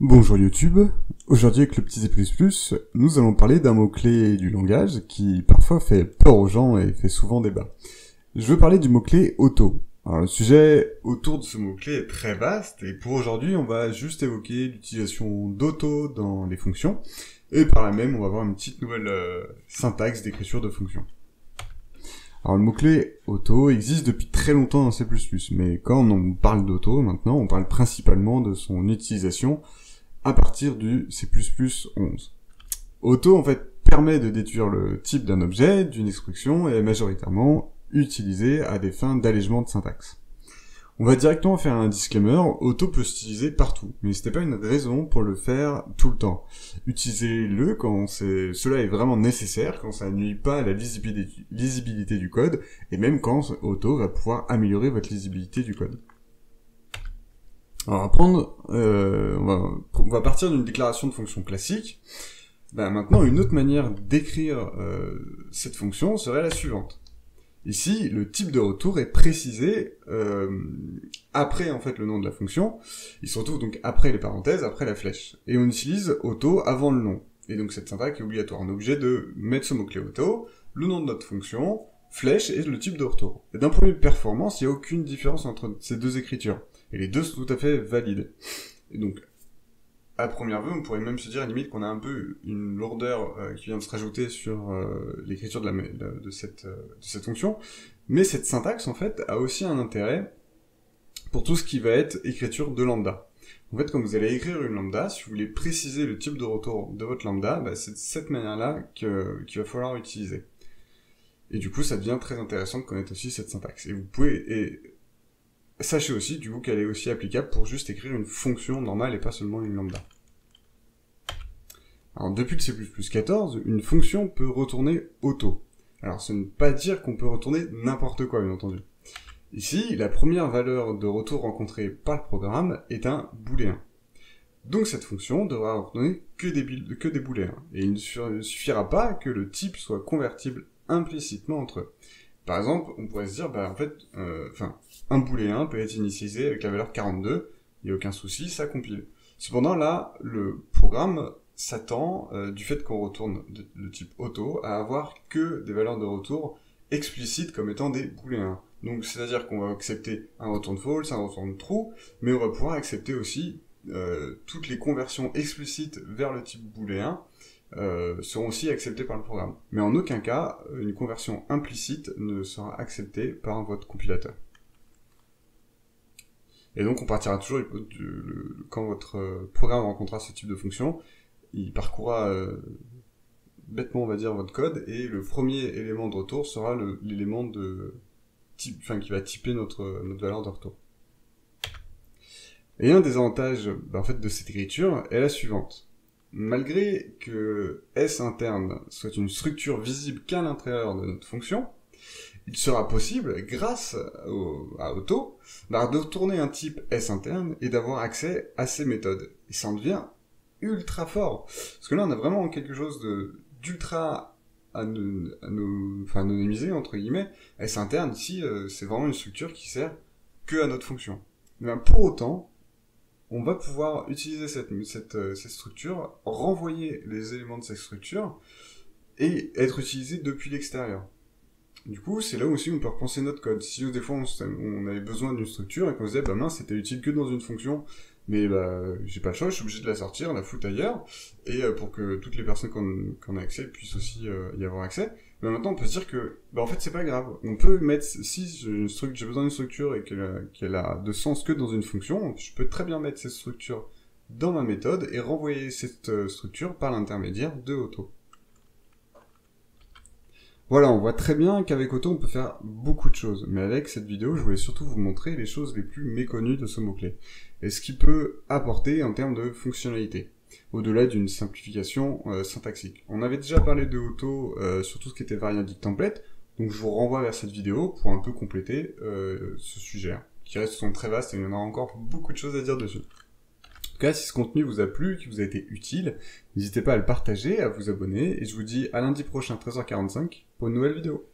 Bonjour YouTube, aujourd'hui avec le petit C++, nous allons parler d'un mot-clé du langage qui parfois fait peur aux gens et fait souvent débat. Je veux parler du mot-clé auto. Alors le sujet autour de ce mot-clé est très vaste et pour aujourd'hui on va juste évoquer l'utilisation d'auto dans les fonctions et par là même on va voir une petite nouvelle syntaxe d'écriture de fonctions. Alors le mot-clé auto existe depuis très longtemps dans C++, mais quand on parle d'auto maintenant on parle principalement de son utilisation à partir du C++ 11. Auto, en fait, permet de déduire le type d'un objet, d'une instruction, et est majoritairement utilisé à des fins d'allègement de syntaxe. On va directement faire un disclaimer, auto peut s'utiliser partout, mais c'était pas une raison pour le faire tout le temps. Utilisez-le quand cela est vraiment nécessaire, quand ça ne nuit pas à la lisibilité du code, et même quand auto va pouvoir améliorer votre lisibilité du code. Alors on va partir d'une déclaration de fonction classique. Maintenant, une autre manière d'écrire cette fonction serait la suivante. Ici, le type de retour est précisé après en fait le nom de la fonction. Il se retrouve donc après les parenthèses, après la flèche. Et on utilise auto avant le nom. Et donc cette syntaxe est obligatoire. On est obligé de mettre ce mot-clé auto, le nom de notre fonction, flèche et le type de retour. Et d'un point de vue de performance, il n'y a aucune différence entre ces deux écritures. Et les deux sont tout à fait valides. Et donc, à première vue, on pourrait même se dire, à la limite, qu'on a un peu une lourdeur qui vient de se rajouter sur l'écriture de cette fonction. Mais cette syntaxe, en fait, a aussi un intérêt pour tout ce qui va être écriture de lambda. En fait, quand vous allez écrire une lambda, si vous voulez préciser le type de retour de votre lambda, c'est de cette manière-là qu'il va falloir utiliser. Et du coup, ça devient très intéressant de connaître aussi cette syntaxe. Et vous pouvez... Sachez aussi, du coup, qu'elle est aussi applicable pour juste écrire une fonction normale et pas seulement une lambda. Alors, depuis le C++ 14, une fonction peut retourner auto. Alors, ça ne veut pas dire qu'on peut retourner n'importe quoi, bien entendu. Ici, la première valeur de retour rencontrée par le programme est un booléen. Donc, cette fonction devra retourner que des booléens. Et il ne suffira pas que le type soit convertible implicitement entre eux. Par exemple, on pourrait se dire, un booléen peut être initialisé avec la valeur 42, il n'y a aucun souci, ça compile. Cependant, là, le programme s'attend, du fait qu'on retourne le type auto, à avoir que des valeurs de retour explicites comme étant des booléens. Donc, c'est-à-dire qu'on va accepter un return false, un return true, mais on va pouvoir accepter aussi toutes les conversions explicites vers le type booléen, seront aussi acceptées par le programme. Mais en aucun cas, une conversion implicite ne sera acceptée par votre compilateur. Et donc on partira toujours quand votre programme rencontrera ce type de fonction, il parcourra bêtement on va dire votre code, et le premier élément de retour sera l'élément de type, qui va typer notre valeur de retour. Et un des avantages de cette écriture est la suivante. Malgré que S interne soit une structure visible qu'à l'intérieur de notre fonction, il sera possible, grâce à auto, de retourner un type S interne et d'avoir accès à ces méthodes. Et ça en devient ultra fort. Parce que là, on a vraiment quelque chose d'ultra anonymisé, entre guillemets. S interne, ici, c'est vraiment une structure qui sert que à notre fonction. Mais pour autant, on va pouvoir utiliser cette structure, renvoyer les éléments de cette structure, et être utilisé depuis l'extérieur. Du coup, c'est là aussi où on peut repenser notre code. Si des fois on avait besoin d'une structure et qu'on se disait, mince, c'était utile que dans une fonction, mais j'ai pas le choix, je suis obligé de la sortir, la foutre ailleurs, et pour que toutes les personnes qui en ont accès puissent aussi y avoir accès. Mais maintenant, on peut se dire que, en fait, c'est pas grave. On peut mettre, si j'ai besoin d'une structure et qu'elle a de sens que dans une fonction, je peux très bien mettre cette structure dans ma méthode et renvoyer cette structure par l'intermédiaire de auto. Voilà, on voit très bien qu'avec auto, on peut faire beaucoup de choses. Mais avec cette vidéo, je voulais surtout vous montrer les choses les plus méconnues de ce mot-clé. Et ce qu'il peut apporter en termes de fonctionnalité, au-delà d'une simplification syntaxique. On avait déjà parlé de auto sur tout ce qui était variadic template, donc je vous renvoie vers cette vidéo pour un peu compléter ce sujet, qui reste très vaste et il y en a encore beaucoup de choses à dire dessus. En tout cas, si ce contenu vous a plu, qu'il vous a été utile, n'hésitez pas à le partager, à vous abonner, et je vous dis à lundi prochain 13h45 pour une nouvelle vidéo.